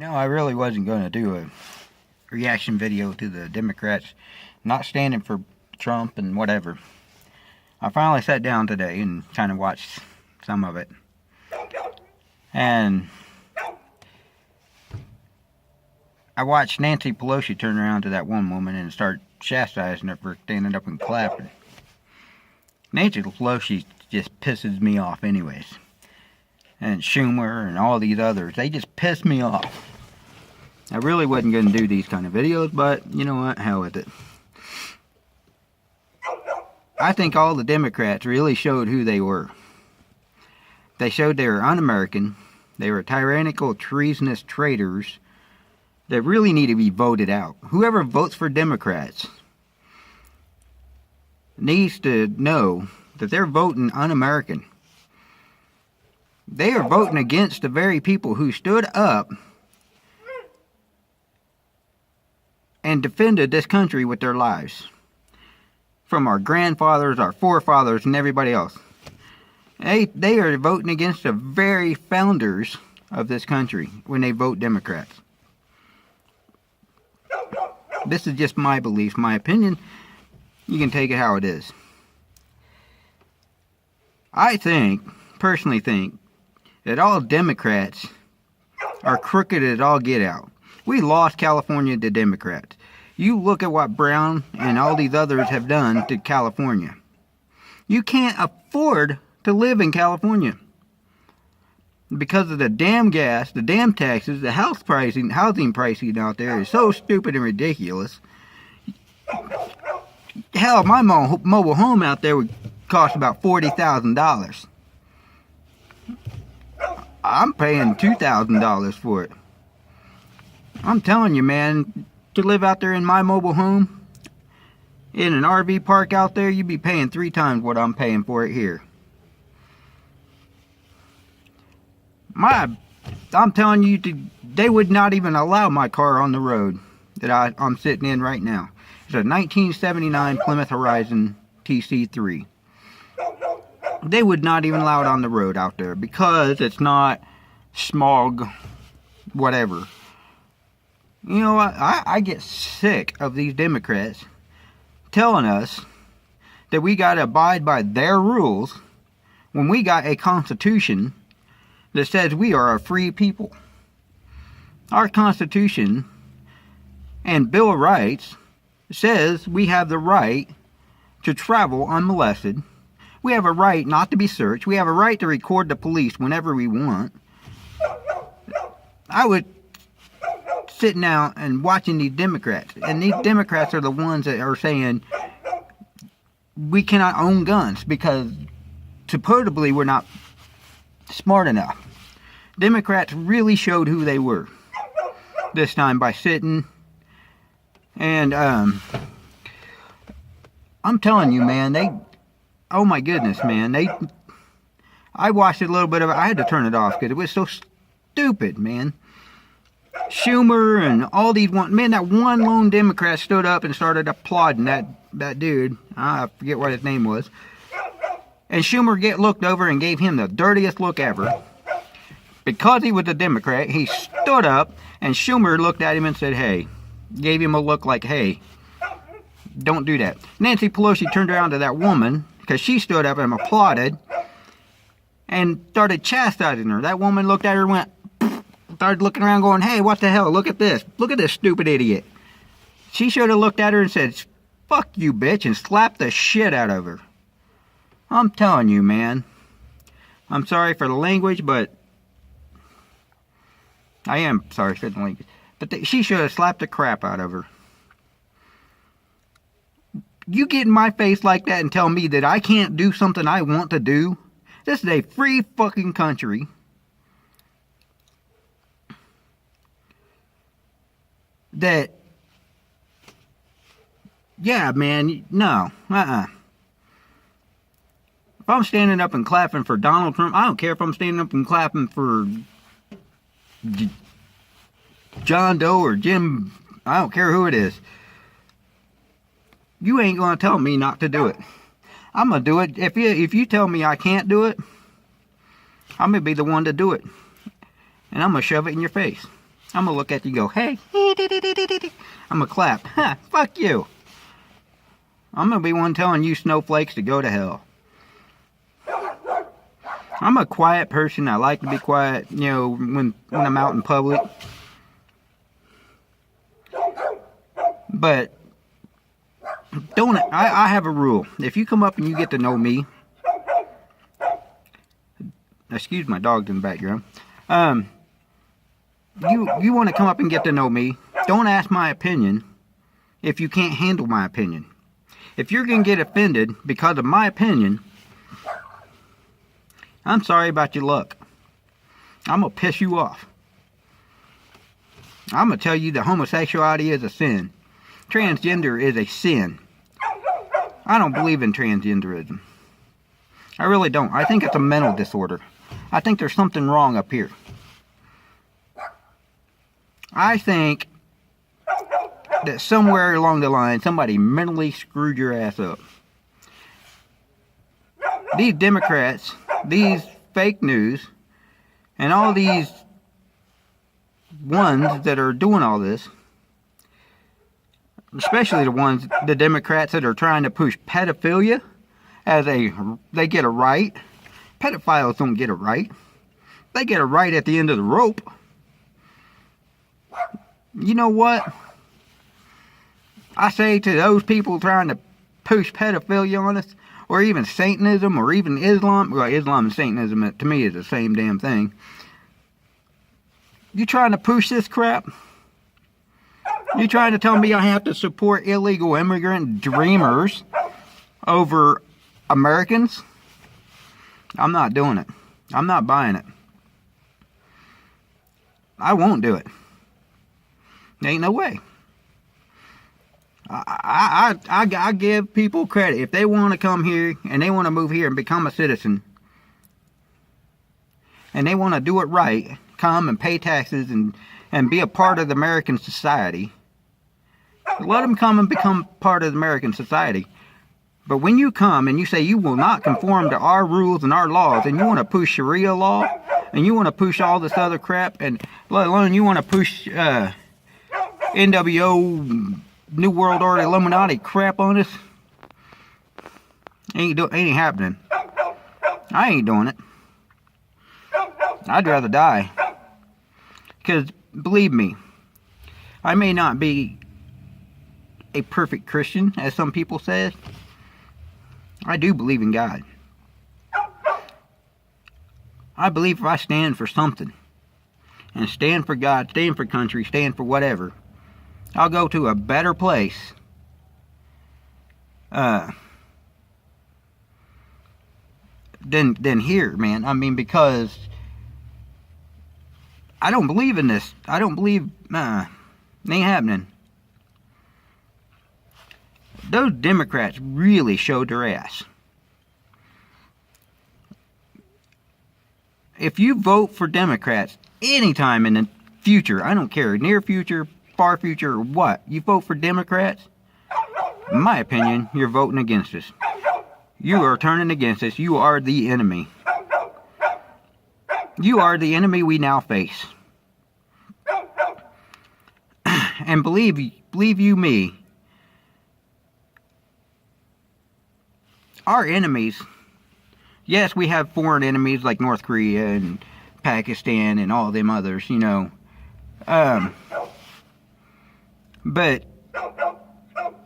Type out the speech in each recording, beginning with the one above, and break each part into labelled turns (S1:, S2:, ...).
S1: No, I really wasn't going to do a reaction video to the Democrats not standing for Trump and whatever. I finally sat down today and kind of watched some of it. And I watched Nancy Pelosi turn around to that one woman and start chastising her for standing up and clapping. Nancy Pelosi just pisses me off anyways. And Schumer and all these others, they just piss me off. I really wasn't going to do these kind of videos, but you know what, hell with it. I think all the Democrats really showed who they were. They showed they were un-American, they were tyrannical, treasonous traitors that really need to be voted out. Whoever votes for Democrats needs to know that they're voting un-American. They are voting against the very people who stood up and defended this country with their lives. From our grandfathers, our forefathers, and everybody else. They are voting against the very founders of this country when they vote Democrats. This is just my belief, my opinion. You can take it how it is. I personally think, that all Democrats are crooked as all get out. We lost California to Democrats. You look at what Brown and all these others have done to California. You can't afford to live in California. Because of the damn gas, the damn taxes, the housing pricing out there is so stupid and ridiculous. Hell, my mobile home out there would cost about $40,000. I'm paying $2,000 for it. I'm telling you, man, to live out there in my mobile home, in an RV park out there, you'd be paying 3 times what I'm paying for it here. I'm telling you, they would not even allow my car on the road that I'm sitting in right now. It's a 1979 Plymouth Horizon TC3. They would not even allow it on the road out there because it's not smog, whatever. You know what? I get sick of these Democrats telling us that we got to abide by their rules when we got a constitution that says we are a free people. Our Constitution and Bill of Rights says we have the right to travel unmolested. We have a right not to be searched. We have a right to record the police whenever we want. I would sit down and watching these Democrats. And these Democrats are the ones that are saying we cannot own guns because supposedly we're not smart enough. Democrats really showed who they were this time by sitting and I'm telling you, man, oh my goodness, man, I watched a little bit of it. I had to turn it off because it was so stupid, man. Schumer and all these that one lone Democrat stood up and started applauding that dude. I forget what his name was. And Schumer looked over and gave him the dirtiest look ever. Because he was a Democrat, he stood up and Schumer looked at him and said, hey, gave him a look like, hey, don't do that. Nancy Pelosi turned around to that woman because she stood up and applauded and started chastising her. That woman looked at her and went, started looking around going, hey, what the hell, look at this stupid idiot. She should have looked at her and said, fuck you, bitch, and slapped the shit out of her. I'm telling you, man, I'm sorry for the language, but I am sorry for the language, but she should have slapped the crap out of her. You get in my face like that and tell me that I can't do something I want to do? This is a free fucking country. That, yeah, man, no, If I'm standing up and clapping for Donald Trump, I don't care if I'm standing up and clapping for John Doe or Jim, I don't care who it is. You ain't going to tell me not to do it. I'm going to do it. If you tell me I can't do it, I'm going to be the one to do it. And I'm going to shove it in your face. I'm going to look at you and go, hey, I'm going to clap. Ha, fuck you. I'm going to be one telling you snowflakes to go to hell. I'm a quiet person. I like to be quiet, you know, when I'm out in public. But I have a rule. If you come up and you get to know me, excuse my dog in the background. You want to come up and get to know me, don't ask my opinion if you can't handle my opinion. If you're going to get offended because of my opinion, I'm sorry about your luck. I'm going to piss you off. I'm going to tell you that homosexuality is a sin. Transgender is a sin. I don't believe in transgenderism. I really don't. I think it's a mental disorder. I think there's something wrong up here. I think that somewhere along the line, somebody mentally screwed your ass up. These Democrats, these fake news, and all these ones that are doing all this, especially the Democrats that are trying to push pedophilia as they get a right. Pedophiles don't get a right. They get a right at the end of the rope. You know what? I say to those people trying to push pedophilia on us, or even Satanism, or even Islam. Well, Islam and Satanism, to me, is the same damn thing. You trying to push this crap? You trying to tell me I have to support illegal immigrant dreamers over Americans? I'm not doing it. I'm not buying it. I won't do it. There ain't no way. I give people credit. If they want to come here and they want to move here and become a citizen, and they want to do it right, come and pay taxes and be a part of the American society, let them come and become part of the American society. But when you come and you say you will not conform to our rules and our laws, and you want to push Sharia law, and you want to push all this other crap, and let alone you want to push NWO, New World Order, Illuminati crap on us, ain't happening. I ain't doing it. I'd rather die. Because, believe me, I may not be a perfect Christian, as some people say. I do believe in God. I believe if I stand for something, and stand for God, stand for country, stand for whatever, I'll go to a better place than here, man. I mean, because I don't believe in this. I don't believe, it ain't happening. Those Democrats really showed their ass. If you vote for Democrats anytime in the future, I don't care, near future, far future, or what, you vote for Democrats, in my opinion, you're voting against us. You are turning against us. You are the enemy. You are the enemy we now face. And believe you me, our enemies, yes, we have foreign enemies like North Korea and Pakistan and all them others, you know. But,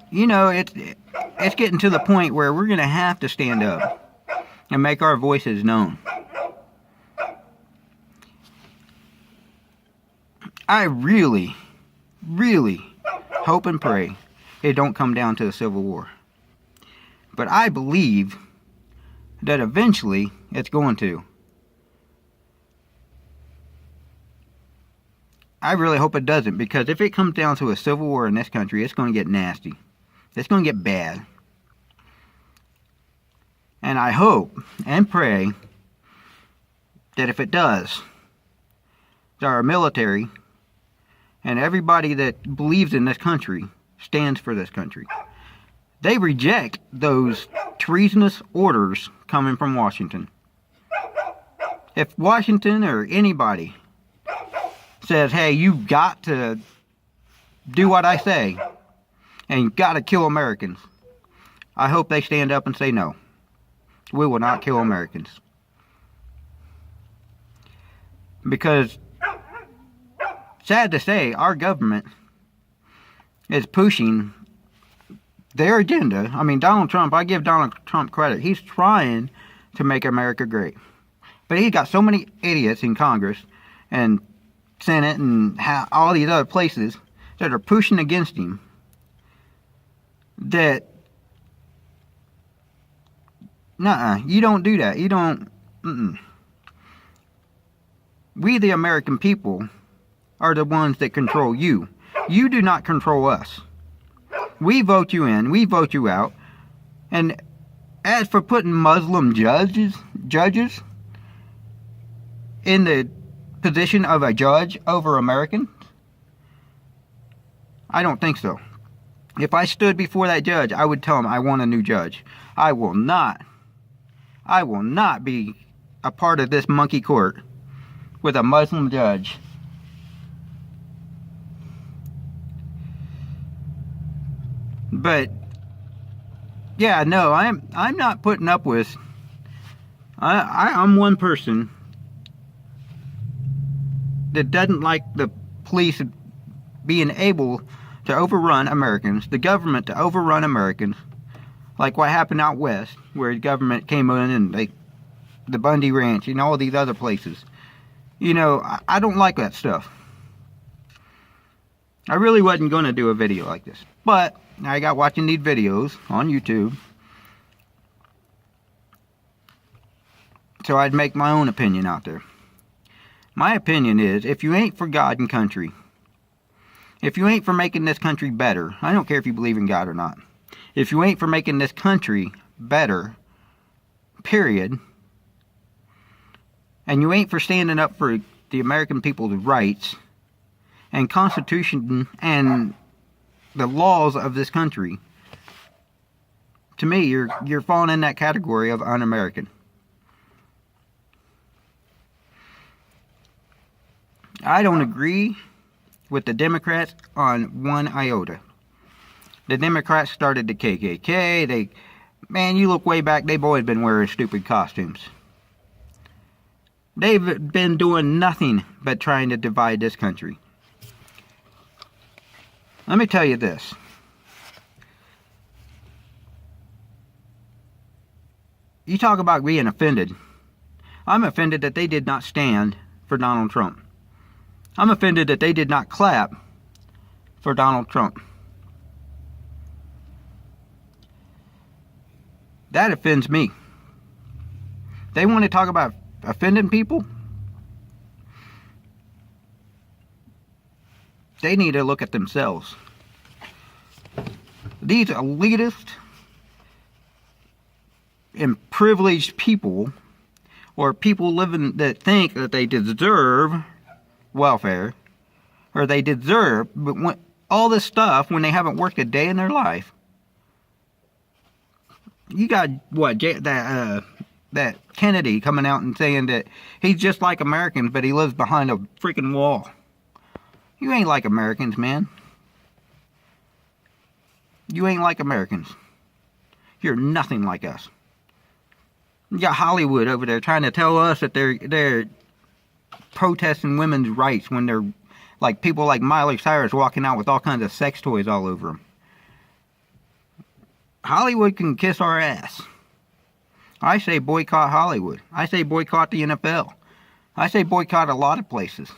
S1: you know, it's getting to the point where we're going to have to stand up and make our voices known. I really, really hope and pray it don't come down to a civil war. But I believe that eventually it's going to. I really hope it doesn't, because if it comes down to a civil war in this country, it's going to get nasty. It's going to get bad. And I hope and pray that if it does, that our military and everybody that believes in this country stands for this country. They reject those treasonous orders coming from Washington. If Washington or anybody says, hey, you've got to do what I say, and you've got to kill Americans, I hope they stand up and say no. We will not kill Americans. Because, sad to say, our government is pushing their agenda. I mean, Donald Trump, I give Donald Trump credit. He's trying to make America great. But he's got so many idiots in Congress and Senate and all these other places that are pushing against him that, you don't do that. You don't, We, the American people, are the ones that control you. You do not control us. We vote you in, we vote you out. And as for putting Muslim judges in the position of a judge over Americans, I don't think so. If I stood before that judge, I would tell him I want a new judge. I will not be a part of this monkey court with a Muslim judge. But yeah, no, I'm not putting up with. I'm one person that doesn't like the police being able to overrun Americans, the government to overrun Americans, like what happened out west, where the government came in and the Bundy Ranch and all these other places. You know, I don't like that stuff. I really wasn't going to do a video like this, but I got watching these videos on YouTube, so I'd make my own opinion out there. My opinion is, if you ain't for God and country, if you ain't for making this country better, I don't care if you believe in God or not, if you ain't for making this country better, period, and you ain't for standing up for the American people's rights and Constitution and the laws of this country, to me, you're falling in that category of un-American. I don't agree with the Democrats on one iota. The Democrats started the KKK. Man, you look way back, they've always been wearing stupid costumes. They've been doing nothing but trying to divide this country. Let me tell you this. You talk about being offended. I'm offended that they did not stand for Donald Trump. I'm offended that they did not clap for Donald Trump. That offends me. They want to talk about offending people? They need to look at themselves. These elitist and privileged people, or people living that think that they deserve welfare, or they deserve all this stuff when they haven't worked a day in their life. You got what, that Kennedy coming out and saying that he's just like Americans, but he lives behind a freaking wall. You ain't like Americans, man. You ain't like Americans. You're nothing like us. You got Hollywood over there trying to tell us that they're protesting women's rights when they're like people like Miley Cyrus walking out with all kinds of sex toys all over them. Hollywood can kiss our ass. I say boycott Hollywood. I say boycott the NFL. I say boycott a lot of places.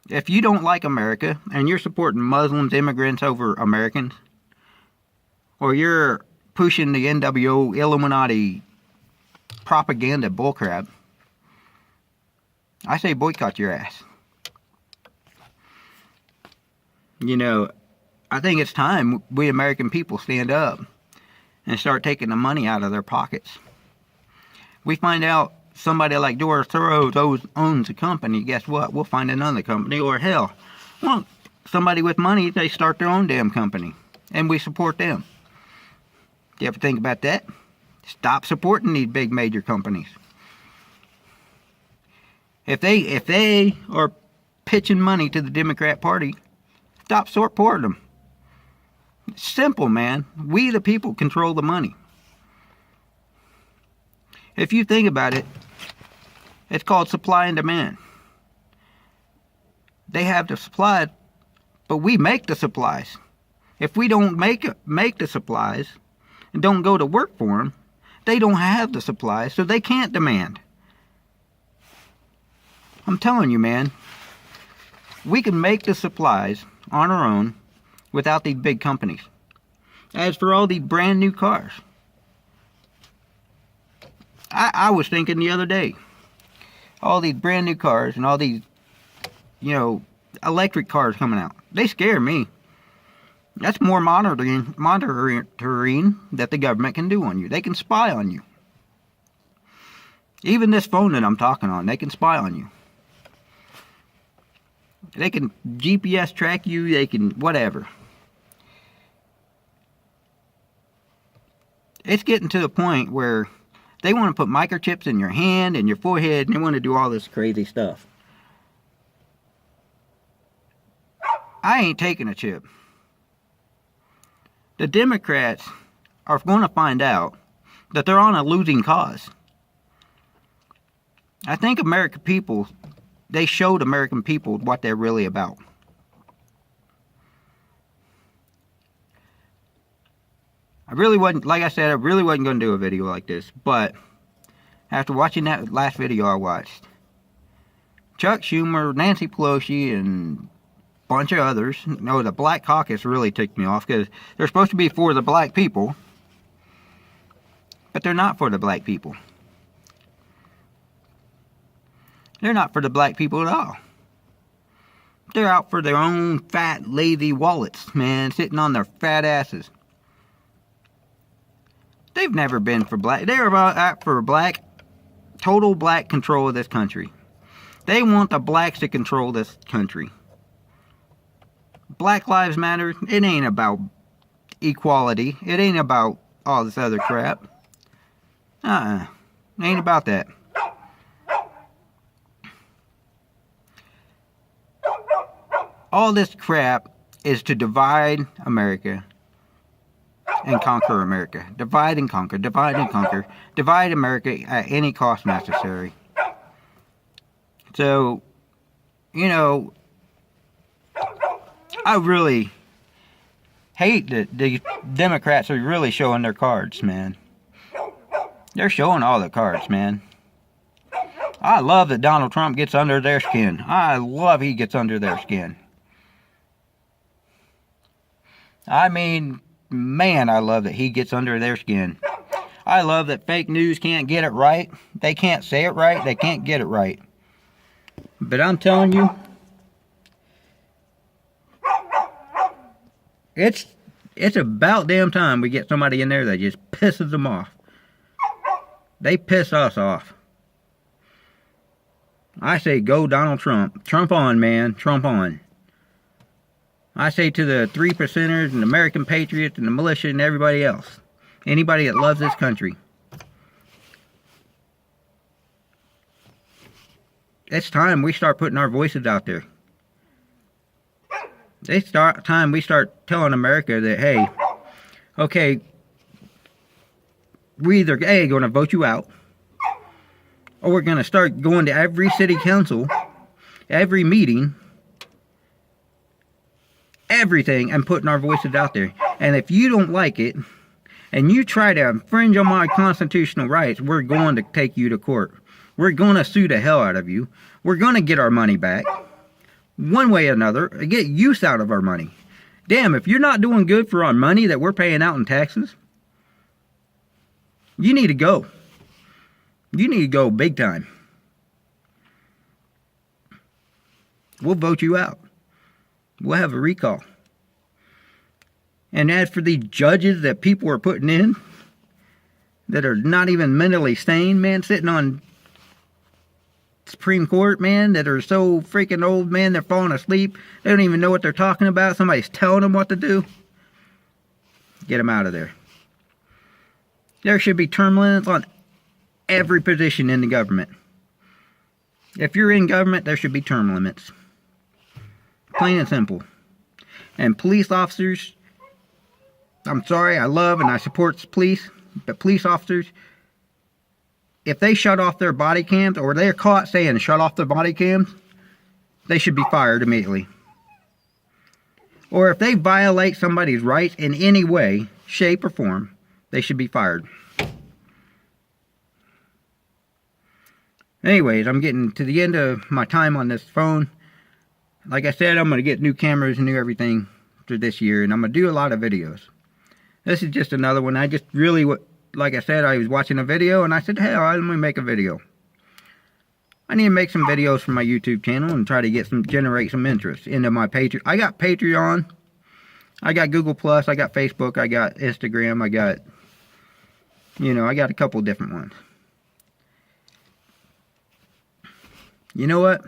S1: If you don't like America and you're supporting Muslims, immigrants over Americans, or you're pushing the NWO Illuminati propaganda bullcrap, I say boycott your ass. You know, I think it's time we American people stand up and start taking the money out of their pockets. We find out somebody like Doris Soros owns a company, guess what? We'll find another company, or hell, well, somebody with money, they start their own damn company, and we support them. Do you ever think about that? Stop supporting these big major companies. If they are pitching money to the Democrat Party, stop supporting them. It's simple, man. We the people control the money. If you think about it, it's called supply and demand. They have the supply, but we make the supplies. If we don't make the supplies and don't go to work for them, they don't have the supplies, so they can't demand. I'm telling you, man, we can make the supplies on our own without these big companies. As for all these brand new cars, I was thinking the other day, all these brand new cars and all these, electric cars coming out, they scare me. That's more monitoring that the government can do on you. They can spy on you. Even this phone that I'm talking on, they can spy on you. They can GPS track you, they can whatever. It's getting to the point where they want to put microchips in your hand and your forehead, and they want to do all this crazy stuff. I ain't taking a chip. The Democrats are going to find out that they're on a losing cause. I think American people, they showed American people what they're really about. I really wasn't going to do a video like this, but after watching that last video I watched, Chuck Schumer, Nancy Pelosi, and bunch of others. No, the Black Caucus really ticked me off because they're supposed to be for the black people, but they're not for the black people. They're not for the black people at all. They're out for their own fat, lazy wallets, man, sitting on their fat asses. They've never been for black. They're out for total black control of this country. They want the blacks to control this country. Black Lives Matter, it ain't about equality. It ain't about all this other crap. It ain't about that. All this crap is to divide America and conquer America. Divide and conquer, divide and conquer. Divide America at any cost necessary. So, I really hate that the Democrats are really showing their cards, man. They're showing all the cards, man. I love that Donald Trump gets under their skin. I love he gets under their skin. I mean, man, I love that he gets under their skin. I love that fake news can't get it right. They can't say it right. They can't get it right. But I'm telling you, it's about damn time we get somebody in there that just pisses them off. They piss us off. I say go Donald Trump. Trump on, man. Trump on. I say to the 3%ers and American patriots and the militia and everybody else. Anybody that loves this country. It's time we start putting our voices out there. It's time we start telling America that, hey, okay, we either A, going to vote you out, or we're going to start going to every city council, every meeting, everything, and putting our voices out there. And if you don't like it, and you try to infringe on my constitutional rights, we're going to take you to court. We're going to sue the hell out of you. We're going to get our money back. One way or another, get use out of our money. Damn, if you're not doing good for our money that we're paying out in taxes, you need to go. You need to go big time. We'll vote you out. We'll have a recall. And as for the judges that people are putting in, that are not even mentally sane, man, sitting on Supreme Court, man, that are so freaking old, man, they're falling asleep. They don't even know what they're talking about. Somebody's telling them what to do. Get them out of there. There should be term limits on every position in the government. If you're in government, there should be term limits. Plain and simple. And police officers, I'm sorry, I love and I support police, but police officers, if they shut off their body cams, or they're caught saying shut off their body cams, they should be fired immediately. Or if they violate somebody's rights in any way, shape, or form, they should be fired. Anyways, I'm getting to the end of my time on this phone. Like I said, I'm going to get new cameras and new everything for this year, and I'm going to do a lot of videos. This is just another one. I just really, like I said, I was watching a video, and I said, hey, let me make a video. I need to make some videos for my YouTube channel and try to generate some interest into my Patreon. I got Patreon, I got Google Plus, I got Facebook, I got Instagram, I got, I got a couple different ones. You know what?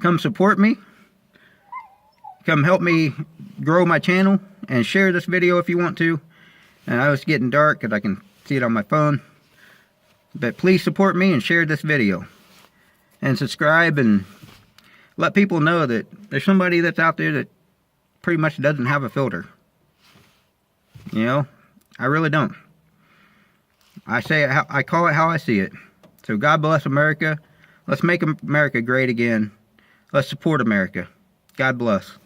S1: Come support me. Come help me grow my channel and share this video if you want to. And I was getting dark because I can see it on my phone. But please support me and share this video. And subscribe and let people know that there's somebody that's out there that pretty much doesn't have a filter. I really don't. I call it how I see it. So God bless America. Let's make America great again. Let's support America. God bless.